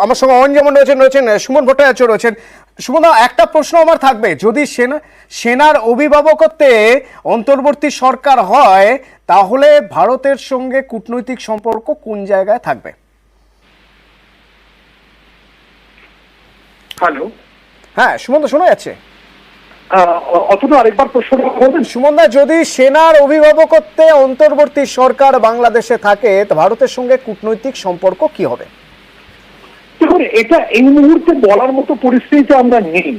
আমার সঙ্গে যেমন রয়েছেন সুমন ভট্টাচার্য রয়েছেন। সুমন, একটা প্রশ্ন আমার থাকবে, যদি সেনার অভিভাবকত্বে অন্তর্বর্তী সরকার হয় তাহলে ভারতের সঙ্গে কূটনৈতিক সম্পর্ক কোন জায়গায় থাকবে? হ্যালো, হ্যাঁ সুমন, শোনা যাচ্ছে? অতটা আরেকবার প্রশ্ন করবেন? সুমন দা, যদি সেনার অভিভাবকত্বে অন্তর্বর্তী সরকার বাংলাদেশে থাকে তো ভারতের সঙ্গে কূটনৈতিক সম্পর্ক কি হবে? দেখুন, এটা এই মুহূর্তে বলার মতো পরিস্থিতিতে আমরা নেই।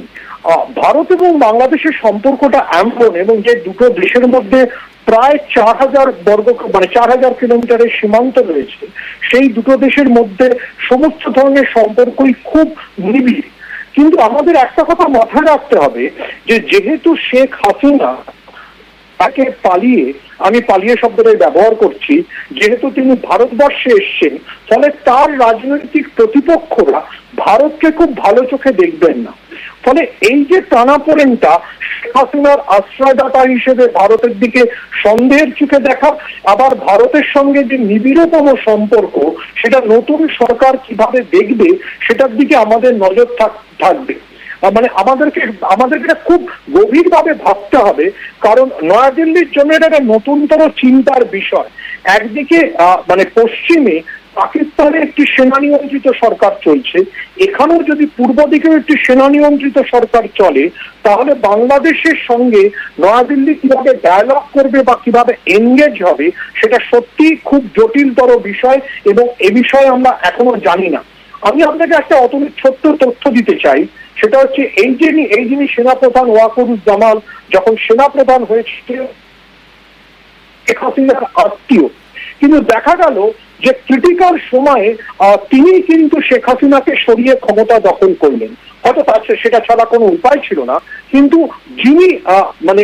ভারত এবং বাংলাদেশের সম্পর্কটা এমন, এবং যে দুটো দেশের মধ্যে প্রায় 4,000 কিলোমিটারের সীমান্ত রয়েছে, সেই দুটো দেশের মধ্যে সমস্ত ধরনের সম্পর্কই খুব নিবিড়। কিন্তু আমাদের একটা কথা মাথায় রাখতে হবে, যে যেহেতু শেখ হাসিনা তাকে আমি পালিয়ে শব্দটাই ব্যবহার করছি, যেহেতু তিনি ভারতবর্ষে এসছেন, ফলে তার রাজনৈতিক প্রতিপক্ষরা ভারতকে খুব ভালো চোখে দেখবেন না। ফলে এই যে টানাপোড়েনটা, শেখ হাসিনার আশ্রয়দাতা হিসেবে ভারতের দিকে সন্দেহের চোখে দেখা, আবার ভারতের সঙ্গে যে নিবিড়তম সম্পর্ক, সেটা নতুন সরকার কিভাবে দেখবে সেটার দিকে আমাদের নজর থাকবে। মানে আমাদেরকে খুব গভীরভাবে ভাবতে হবে, কারণ নয়াদিল্লির জন্য এটা একটা নতুনতর চিন্তার বিষয়। একদিকে মানে পশ্চিমে পাকিস্তানের একটি সেনা নিয়ন্ত্রিত সরকার চলছে, এখানেও যদি পূর্ব দিকেও একটি সেনা নিয়ন্ত্রিত সরকার চলে, তাহলে বাংলাদেশের সঙ্গে নয়াদিল্লি কিভাবে ডায়ালগ করবে বা কিভাবে এনগেজ হবে, সেটা সত্যি খুব জটিলতর বিষয়, এবং এ বিষয়ে আমরা এখনো জানি না। আমি আপনাকে একটা ছোট্ট তথ্য দিতে চাই, সেটা হচ্ছে এই যিনি সেনাপ্রধান ওয়াকারুজ্জামান যখন সেনাপ্রধান হয়েছিল শেখ হাসিনার আত্মীয়, কিন্তু দেখা গেল যে ক্রিটিক্যাল সময়ে তিনি কিন্তু শেখ হাসিনাকে সরিয়ে ক্ষমতা দখল করলেন। হয়তো সেটা ছাড়া কোনো উপায় ছিল না, কিন্তু যিনি মানে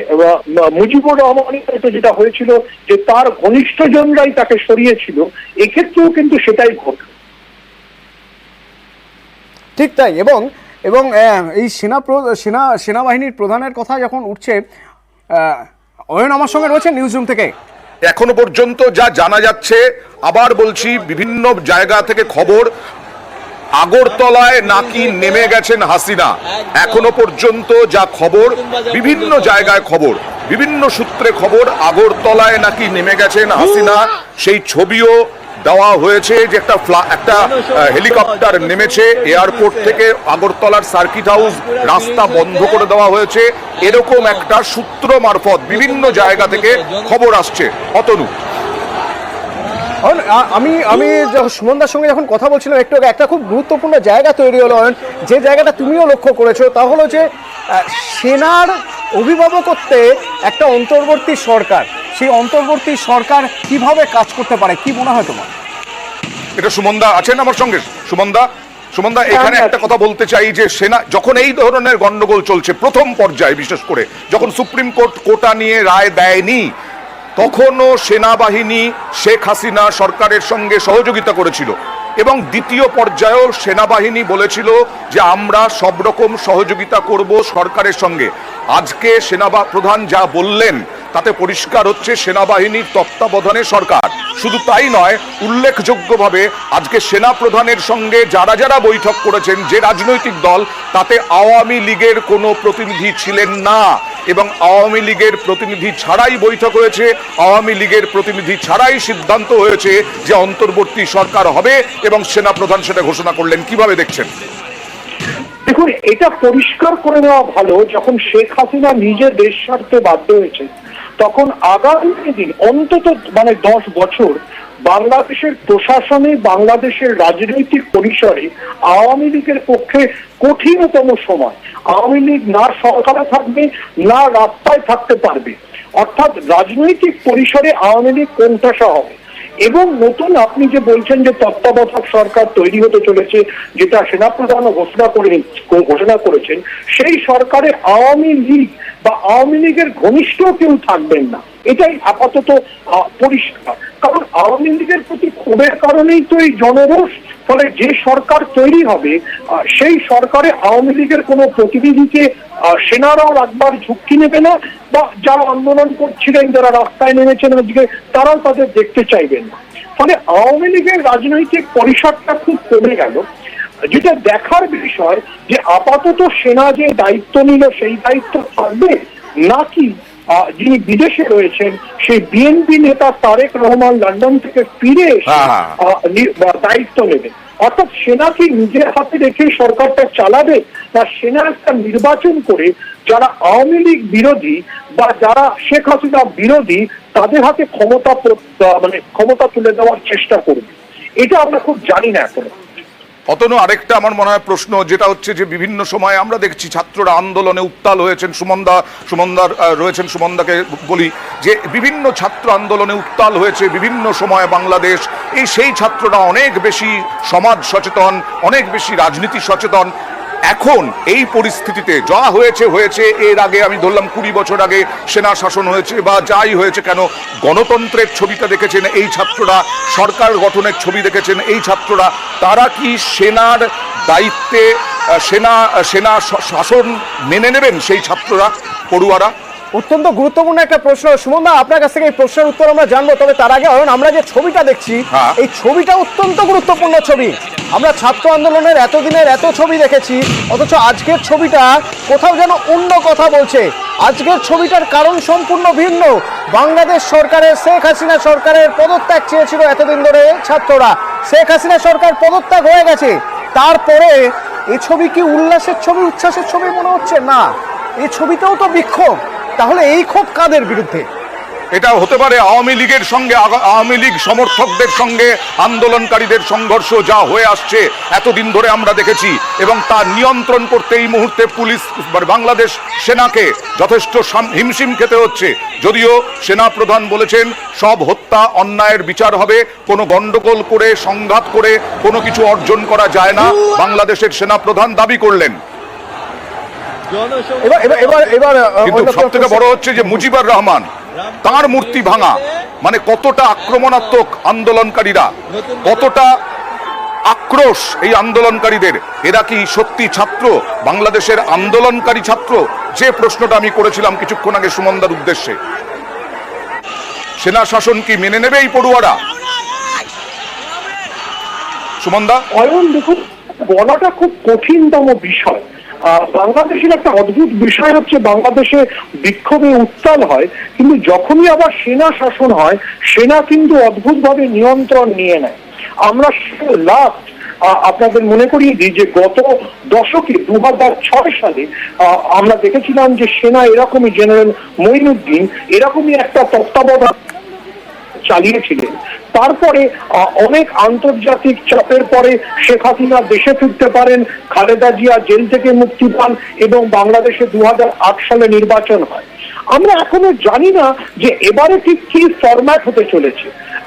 মুজিবুর রহমানের যেটা হয়েছিল যে তার ঘনিষ্ঠজনরাই তাকে সরিয়েছিল, এক্ষেত্রেও কিন্তু সেটাই ঘটল। ঠিক তাই। এবং এই সেনাবাহিনীর প্রধানের কথা যখন উঠছে, অয়ন আমার সঙ্গে রয়েছে নিউজ রুম থেকে। এখনো পর্যন্ত যা জানা যাচ্ছে, আবার বলছি, বিভিন্ন জায়গা থেকে খবর, আগরতলায় নাকি নেমে গেছেন হাসিনা। এখনো পর্যন্ত যা খবর, বিভিন্ন জায়গায় খবর, বিভিন্ন সূত্রে খবর, আগরতলায় নাকি নেমে গেছেন হাসিনা। সেই ছবিও দেওয়া হয়েছে যে একটা হেলিকপ্টার নেমেছে এয়ারপোর্ট থেকে, আগরতলার সার্কিট হাউস রাস্তা বন্ধ করে দেওয়া হয়েছে, এরকম একটা সূত্র মারফত বিভিন্ন জায়গা থেকে খবর আসছে। অতনু, আমি সুমনদার সঙ্গে যখন কথা বলছিলাম একটু আগে, একটা খুব গুরুত্বপূর্ণ জায়গা তৈরি হলো, যে জায়গাটা তুমিও লক্ষ্য করেছো, তা হলো যে সেনার অভিভাবকত্বে একটা অন্তর্বর্তী সরকার, সেই অন্তর্বর্তী সরকার কিভাবে কাজ করতে পারে, কি মনে হয় তোমার? এটা সুমনদা আছেন আমার সঙ্গে। সুমনদা, এখানে একটা কথা বলতে চাই যে সেনা যখন এই ধরনের গন্ডগোল চলছে প্রথম পর্যায়ে, বিশেষ করে যখন সুপ্রিম কোর্ট কোটা নিয়ে রায় দেয়নি, তখনও সেনাবাহিনী শেখ হাসিনা সরকারের সঙ্গে সহযোগিতা করেছিল, এবং দ্বিতীয় পর্যায়েও সেনাবাহিনী বলেছিল যে আমরা সব রকম সহযোগিতা করব সরকারের সঙ্গে। আজকে সেনাপ্রধান যা বললেন তাতে পরিষ্কার হচ্ছে সেনাবাহিনীর তত্ত্বাবধানে সরকার। শুধু তাই নয়, উল্লেখযোগ্যভাবে আজকে সেনাপ্রধানের সঙ্গে যারা বৈঠক করেছেন, যে রাজনৈতিক দল, তাতে আওয়ামী লীগের কোনো প্রতিনিধি ছিলেন না, এবং আওয়ামী লীগের প্রতিনিধি ছাড়াই বৈঠক হয়েছে, আওয়ামী লীগের প্রতিনিধি ছাড়াই সিদ্ধান্ত হয়েছে যে অন্তর্বর্তী সরকার হবে, এবং সেনাপ্রধান সেটা ঘোষণা করলেন। কিভাবে দেখছেন? দেখুন, এটা পরিষ্কার করে নেওয়া ভালো, যখন শেখ হাসিনা নিজে দেশ ছাড়তে বাধ্য হয়েছে, তখন আগামী দিন অন্তত 10 বছর বাংলাদেশের প্রশাসনে, বাংলাদেশের রাজনৈতিক পরিসরে আওয়ামী লীগের পক্ষে কঠিনতম সময়। আওয়ামী লীগ না সরকারে থাকবে, না রাস্তায় থাকতে পারবে, অর্থাৎ রাজনৈতিক পরিসরে আওয়ামী লীগ কোণঠাসা হবে। এবং নতুন আপনি যে বলছেন যে তত্ত্বাবধায়ক সরকার তৈরি হতে চলেছে, যেটা সেনাপ্রধানও ঘোষণা করেছেন, সেই সরকারে আওয়ামী লীগ বা আওয়ামী লীগের ঘনিষ্ঠ কেউ থাকবেন না, এটাই আপাতত পরিষ্কার। কারণ আওয়ামী লীগের প্রতি ক্ষোভের কারণেই তো এই জনরোষ। ফলে যে সরকার তৈরি হবে, সেই সরকারে আওয়ামী লীগের কোনো প্রতিনিধিকে সেনারাও রাখবার ঝুঁকি নেবে না, বা যারা আন্দোলন করছিলেন, যারা রাস্তায় নেমেছেন আজকে, তারাও তাদের দেখতে চাইবেন না। ফলে আওয়ামী লীগের রাজনৈতিক পরিসরটা খুব কমে গেল। যেটা দেখার বিষয় যে আপাতত সেনা যে দায়িত্ব নিল সেই দায়িত্ব থাকবে, নাকি যিনি বিদেশে রয়েছেন সেই বিএনপি নেতা তারেক রহমান লন্ডন থেকে ফিরে এসে দায়িত্ব নেবেন। অর্থাৎ সেনা কি নিজের হাতে রেখে সরকারটা চালাবে, না সেনা একটা নির্বাচন করে যারা আওয়ামী লীগ বিরোধী বা যারা শেখ হাসিনা বিরোধী তাদের হাতে ক্ষমতা তুলে দেওয়ার চেষ্টা করবে? এটা আমরা খুব জানি না এখনো। অতনু, আরেকটা আমার মনে হয় প্রশ্ন, যেটা হচ্ছে যে বিভিন্ন সময় আমরা দেখছি ছাত্ররা আন্দোলনে উত্তাল হয়েছেন। সুমনদার রয়েছেন, সুমনদাকে বলি যে বিভিন্ন ছাত্র আন্দোলনে উত্তাল হয়েছে বিভিন্ন সময় বাংলাদেশ। সেই ছাত্ররা অনেক বেশি সমাজ সচেতন, অনেক বেশি রাজনীতি সচেতন। এখন এই পরিস্থিতিতে যা হয়েছে এর আগে আমি ধরলাম 20 বছর আগে সেনা শাসন হয়েছে বা যাই হয়েছে কেন, গণতন্ত্রের ছবিটা দেখেছেন এই ছাত্ররা, সরকার গঠনের ছবি দেখেছেন এই ছাত্ররা। তারা কি সেনার দায়িত্বে সেনা শাসন মেনে নেবেন সেই ছাত্ররা, পড়ুয়ারা? অত্যন্ত গুরুত্বপূর্ণ একটা প্রশ্ন সুমনদা, আপনার কাছ থেকে এই প্রশ্নের উত্তর আমরা জানবো। তবে তার আগে আমরা যে ছবিটা দেখছি এই ছবিটা অত্যন্ত গুরুত্বপূর্ণ ছবি। আমরা ছাত্র আন্দোলনের এতদিনের এত ছবি দেখেছি, অথচ আজকের ছবিটা কোথাও যেন অন্য কথা বলছে। আজকের ছবিটার কারণ সম্পূর্ণ ভিন্ন। বাংলাদেশ সরকারের, শেখ হাসিনা সরকারের পদত্যাগ চেয়েছিল এতদিন ধরে ছাত্ররা। শেখ হাসিনা সরকার পদত্যাগ হয়ে গেছে, তারপরে এই ছবি কি উল্লাসের ছবি, উচ্ছ্বাসের ছবি মনে হচ্ছে? না, এই ছবিতেও তো বিক্ষোভ। তাহলে এই ক্ষোভ কাদের বিরুদ্ধে? এটা হতে পারে আওয়ামী লীগের সঙ্গে, আওয়ামী লীগ সমর্থকদের সঙ্গে আন্দোলনকারীদের সংঘর্ষ যা হয়ে আসছে এতদিন ধরে আমরা দেখেছি, এবং তার নিয়ন্ত্রণ করতে এই মুহূর্তে পুলিশ, বাংলাদেশ সেনাকে যথেষ্ট হিমশিম খেতে হচ্ছে। যদিও সেনা প্রধান বলেছেন সব হত্যা অন্যায়ের বিচার হবে, কোনো গন্ডগোল করে সংঘাত করে কোনো কিছু অর্জন করা যায় না, বাংলাদেশের সেনা প্রধান দাবি করলেন। কিন্তু সব থেকে বড় হচ্ছে যে মুজিবুর রহমান, তার মূর্তি ভাঙা, মানে কতটা আক্রমণাত্মক আন্দোলনকারীরা, কতটা আক্রোশ এই আন্দোলনকারীদের। এরা কি সত্যি ছাত্র, বাংলাদেশের আন্দোলনকারী ছাত্র? যে প্রশ্নটা আমি করেছিলাম কিছুক্ষণ আগে সুমনদার উদ্দেশ্যে, সেনা শাসন কি মেনে নেবে এই পড়ুয়ারা? সুমনদা, দেখুন, বলাটা খুব কঠিনতম বিষয়। বাংলাদেশের একটা অদ্ভুত বিষয় হচ্ছে বাংলাদেশে বিক্ষোভে উত্তাল হয়, কিন্তু যখনই আবার সেনা শাসন হয় সেনা কিন্তু অদ্ভুতভাবে নিয়ন্ত্রণ নিয়ে নেয়। আমরা লাস্ট আপনাদের মনে করিয়ে দিই যে গত দশকে 2006 সালে আমরা দেখেছিলাম যে সেনা এরকমই, জেনারেল মঈনুদ্দিন এরকমই একটা তত্ত্বাবধান চালিয়েছিলেন। তারপরে অনেক আন্তর্জাতিক চাপের পরে শেখ হাসিনা দেশে ফিরতে পারেন, খালেদা জিয়া জেল থেকে মুক্তি পান এবং বাংলাদেশে 2008 সালে নির্বাচন হয়। আমরা এখনো জানি না যে এবারে ঠিক কি ফরম্যাট হতে চলেছে।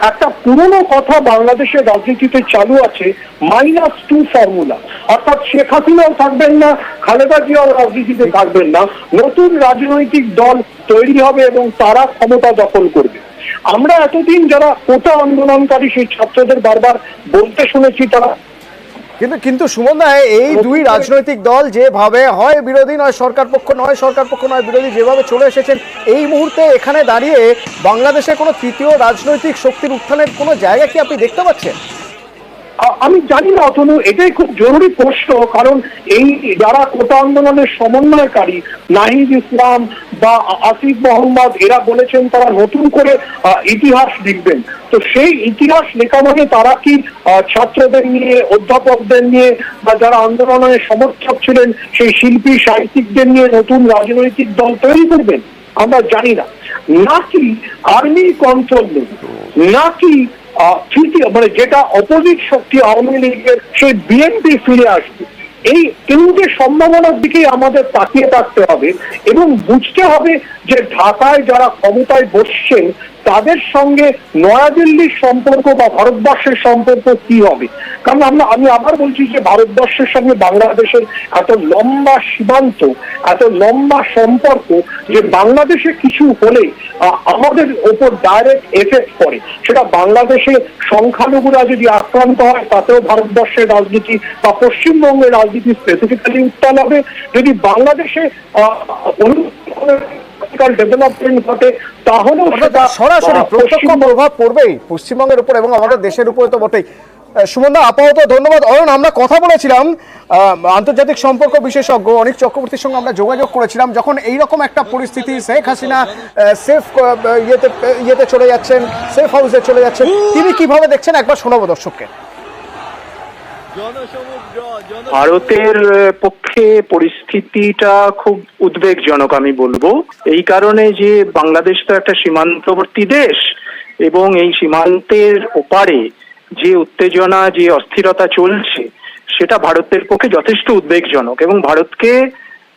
একটা পুরনো কথা বাংলাদেশের রাজনীতিতে চালু আছে, -2 ফর্মুলা, অর্থাৎ শেখ হাসিনাও থাকবেন না, খালেদা জিয়াও রাজনীতিতে থাকবেন না, নতুন রাজনৈতিক দল তৈরি হবে এবং তারা ক্ষমতা দখল করবে। আমরা এতদিন যারা কোটা আন্দোলনকারী সেই ছাত্রদের বারবার বলতে শুনেছি তারা কিন্তু সুমনদা, এই দুই রাজনৈতিক দল যেভাবে হয় বিরোধী নয় সরকার পক্ষ, নয় সরকার পক্ষ নয় বিরোধী, যেভাবে চলে এসেছেন, এই মুহূর্তে এখানে দাঁড়িয়ে বাংলাদেশে কোনো তৃতীয় রাজনৈতিক শক্তির উত্থানের কোনো জায়গা কি আপনি দেখতে পাচ্ছেন? আমি জানি না অতনু, এটাই খুব জরুরি প্রশ্ন। কারণ এই যারা কোটা আন্দোলনের সমন্বয়কারী নাহিদ ইসলাম বা আসিফ মোহাম্মদ, এরা বলেছেন তারা নতুন করে ইতিহাস লিখবেন। তো সেই ইতিহাস লেখা মানে তারা কি ছাত্রদের নিয়ে, অধ্যাপকদের নিয়ে বা যারা আন্দোলনের সমর্থক ছিলেন সেই শিল্পী সাহিত্যিকদের নিয়ে নতুন রাজনৈতিক দল তৈরি করবেন? আমরা জানি না। নাকি আর্মি কন্ট্রোল নেবে, নাকি তৃতীয় যেটা অপোজিট শক্তি আওয়ামী লীগের সেই বিএনপি ফিরে আসবে। এই তিনটে সম্ভাবনার দিকেই আমাদের তাকিয়ে থাকতে হবে এবং বুঝতে হবে যে ঢাকায় যারা ক্ষমতায় বসছেন তাদের সঙ্গে নয়াদিল্লির সম্পর্ক বা ভারতবর্ষের সম্পর্ক কি হবে। কারণ আমি আবার বলছি যে ভারতবর্ষের সঙ্গে বাংলাদেশের এত লম্বা সীমান্ত, এত লম্বা সম্পর্ক, যে বাংলাদেশে কিছু হলে আমাদের ওপর ডাইরেক্ট এফেক্ট পড়ে। সেটা বাংলাদেশে সংখ্যালঘুরা যদি আক্রান্ত হয় তাতেও ভারতবর্ষের রাজনীতি বা পশ্চিমবঙ্গের রাজনীতি স্পেসিফিক্যালি উত্তাল হবে। যদি বাংলাদেশে টেকনোলজিক্যাল ডেভেলপমেন্ট ঘটে, তাহলেও সেটা সরাসরি প্রত্যক্ষ প্রভাব পড়বেই পশ্চিমবঙ্গের উপর এবং আমাদের দেশের উপরে তো বটেই। সুমন দা, আপাতত ধন্যবাদ। অয়ন, আমরা কথা বলেছিলাম আন্তর্জাতিক সম্পর্ক বিশেষজ্ঞ অনিক চক্রবর্তীর সঙ্গে আমরা যোগাযোগ করেছিলাম, যখন এইরকম একটা পরিস্থিতি, শেখ হাসিনা সেফ ইয়েতে চলে যাচ্ছেন, সেফ হাউসে চলে যাচ্ছেন, তিনি কিভাবে দেখছেন একবার শোনাবো দর্শককে। ভারতের পক্ষে পরিস্থিতিটা খুব উদ্বেগজনক আমি বলবো, এই কারণে যে বাংলাদেশ তো একটা সীমান্তবর্তী দেশ এবং এই সীমান্তের ওপারে যে উত্তেজনা, যে অস্থিরতা চলছে সেটা ভারতের পক্ষে যথেষ্ট উদ্বেগজনক এবং ভারতকে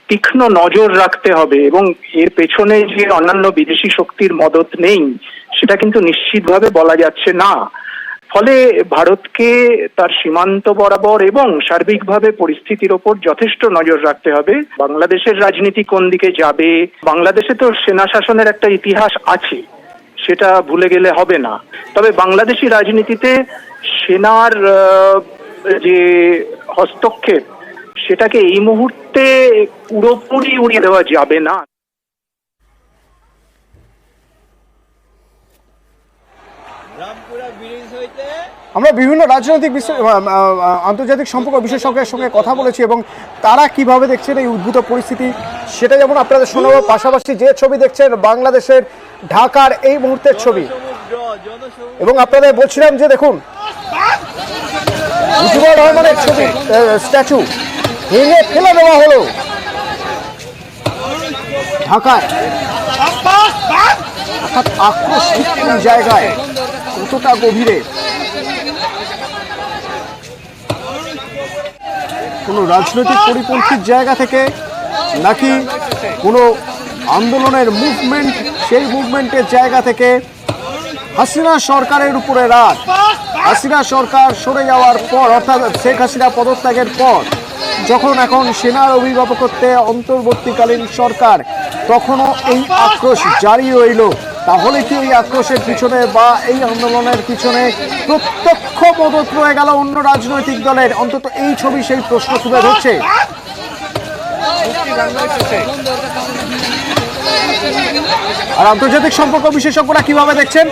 তীক্ষ্ণ নজর রাখতে হবে এবং এর পেছনে যে অন্যান্য বিদেশি শক্তির মদত নেই সেটা কিন্তু নিশ্চিতভাবে বলা যাচ্ছে না। ফলে ভারতকে তার সীমান্ত বরাবর এবং সার্বিকভাবে পরিস্থিতির ওপর যথেষ্ট নজর রাখতে হবে। বাংলাদেশের রাজনীতি কোন দিকে যাবে, বাংলাদেশে তো সেনা শাসনের একটা ইতিহাস আছে, সেটা ভুলে গেলে হবে না। তবে বাংলাদেশি রাজনীতিতে সেনার যে হস্তক্ষেপ সেটাকে এই মুহূর্তে পুরোপুরি উড়িয়ে দেওয়া যাবে না। আমরা বিভিন্ন রাজনৈতিক আন্তর্জাতিক সম্পর্ক বিশেষজ্ঞের সঙ্গে কথা বলেছি এবং তারা কিভাবে দেখছেন এই উদ্ভূত পরিস্থিতি সেটা যেমন আপনাদের শোনাবো। পাশাপাশি যে ছবি দেখছেন বাংলাদেশের ঢাকার এই মুহূর্তের ছবি, এবং আপনাদের বলছিলাম যে দেখুন মুজিবুর রহমানের ছবি, স্ট্যাচু ভেঙে ফেলে দেওয়া হলো ঢাকায়। অর্থাৎ আক্রোশ কোন জায়গায়, কতটা গভীরে, কোনো রাজনৈতিক পরিপন্থীর জায়গা থেকে নাকি কোনো আন্দোলনের মুভমেন্ট, সেই মুভমেন্টের জায়গা থেকে হাসিনা সরকারের উপরে রাত। হাসিনা সরকার সরে যাওয়ার পর, অর্থাৎ শেখ হাসিনা পদত্যাগের পর, যখন এখন সেনার অভিভাবকত্বে অন্তর্বর্তীকালীন সরকার, তখনও এই আক্রোশ জারি রইল। তাহলে কি এই আক্রোশের পিছনে বা এই আন্দোলনের পিছনে প্রত্যক্ষ মদত রয়ে গেল অন্য রাজনৈতিক দলের? অন্তত এই ছবি সেই প্রশ্ন তুলে ধরছে। আর আন্তর্জাতিক সম্পর্ক বিশেষজ্ঞরা কিভাবে দেখছেন?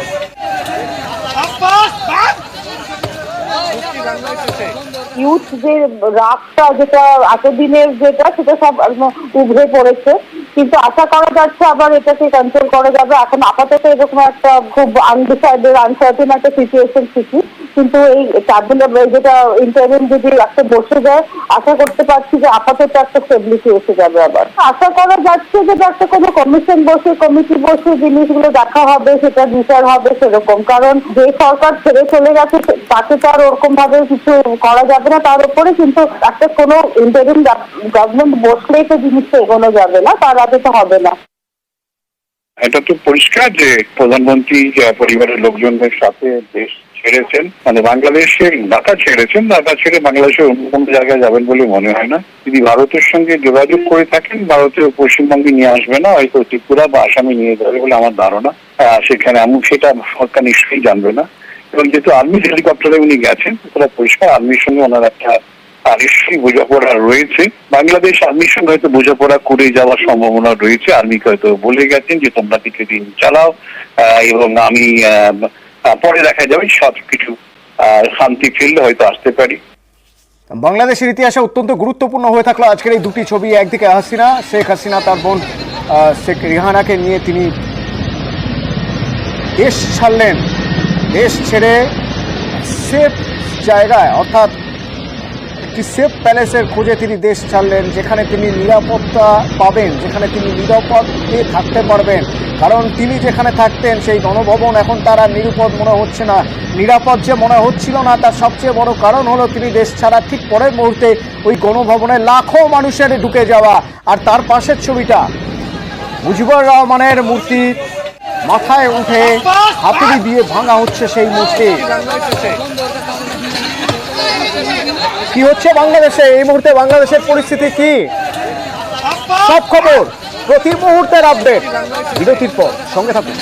ইউথ যে রাগটা, যেটা এতদিনের যেটা, সেটা সব উভরে পড়েছে, কিন্তু আশা করা যাচ্ছে আবার এটাকে কন্ট্রোল করা যাবে। এখন আপাতত এরকম একটা খুব আনডিসাইডেড, আনসার্টেন একটা সিচুয়েশন ঠিকই, কিন্তু এই ট্রাইব্যুনাল যেটা ইন্টারিম যদি একটা বসে যায়, আশা করতে পারছি যে আপাতত একটা স্টেবিলিটি এসে যাবে। আবার আশা করা যাচ্ছে যে একটা কোনো কমিশন বসে, কমিটি বসে জিনিসগুলো দেখা হবে, সেটা বিচার হবে সেরকম। কারণ যে সরকার ছেড়ে চলে গেছে তাকে তো আর ওরকম ভাবে কিছু করা যাবে না তার উপরে, কিন্তু একটা কোনো ইন্টারিম গভর্নমেন্ট বসলেই তো জিনিসটা এগোনো যাবে না, তার আগে তো হবে না। এটা তো পরিষ্কার যে প্রধানমন্ত্রী পরিবারের লোকজনদের সাথে দেশ ছেড়েছেন, মানে বাংলাদেশের ঢাকা ছেড়েছেন। ঢাকা ছেড়ে বাংলাদেশের অন্য কোনো জায়গায় যাবেন বলে মনে হয় না। যদি ভারতের সঙ্গে যোগাযোগ করে থাকেন, ভারতের পশ্চিমবঙ্গে নিয়ে আসবে না, হয়তো ত্রিপুরা বা আসামে নিয়ে যাবে বলে আমার ধারণা। সেখানে এমন সেটা সরকার নিশ্চয়ই জানবে না। এবং যেহেতু আর্মি হেলিকপ্টারে উনি গেছেন, পুরো পরিষ্কার আর্মির সঙ্গে ওনার একটা নিশ্চয়ই বোঝাপড়া রয়েছে। বাংলাদেশ আর্মির সঙ্গে হয়তো বোঝাপড়া করে যাওয়ার সম্ভাবনা রয়েছে। আর্মিকে হয়তো বলে গেছেন যে তোমরা কিছুদিন চালাও এবং আমি পরে দেখা যাবে, সবকিছু শান্তি ফিরলে হয়তো আসতে পারি। বাংলাদেশের ইতিহাসে অত্যন্ত গুরুত্বপূর্ণ হয়ে থাকলো আজকের এই দুটি ছবি। একদিকে হাসিনা, শেখ হাসিনা তার বোন শেখ রিহানাকে নিয়ে তিনি দেশ ছাড়লেন, দেশ ছেড়ে সেফ জায়গায়, অর্থাৎ একটি সেফ প্যালেসের খোঁজে তিনি দেশ ছাড়লেন, যেখানে তিনি নিরাপত্তা পাবেন, যেখানে তিনি নিরাপদে থাকতে পারবেন। কারণ তিনি যেখানে থাকতেন সেই গণভবন এখন তার আর নিরাপদ মনে হচ্ছে না। নিরাপদ যে মনে হচ্ছিল না তার সবচেয়ে বড় কারণ হলো তিনি দেশ ছাড়ার ঠিক পরের মুহূর্তে ওই গণভবনে লাখো মানুষের ঢুকে যাওয়া। আর তার পাশের ছবিটা মুজিবুর রহমানের মূর্তি, মাথায় উঠে হাতুড়ি দিয়ে ভাঙা হচ্ছে সেই মূর্তি। কি হচ্ছে বাংলাদেশে এই মুহূর্তে? বাংলাদেশের পরিস্থিতি কি? সব খবর প্রতি মুহূর্তের আপডেট বিরতির পর, সঙ্গে থাকুন।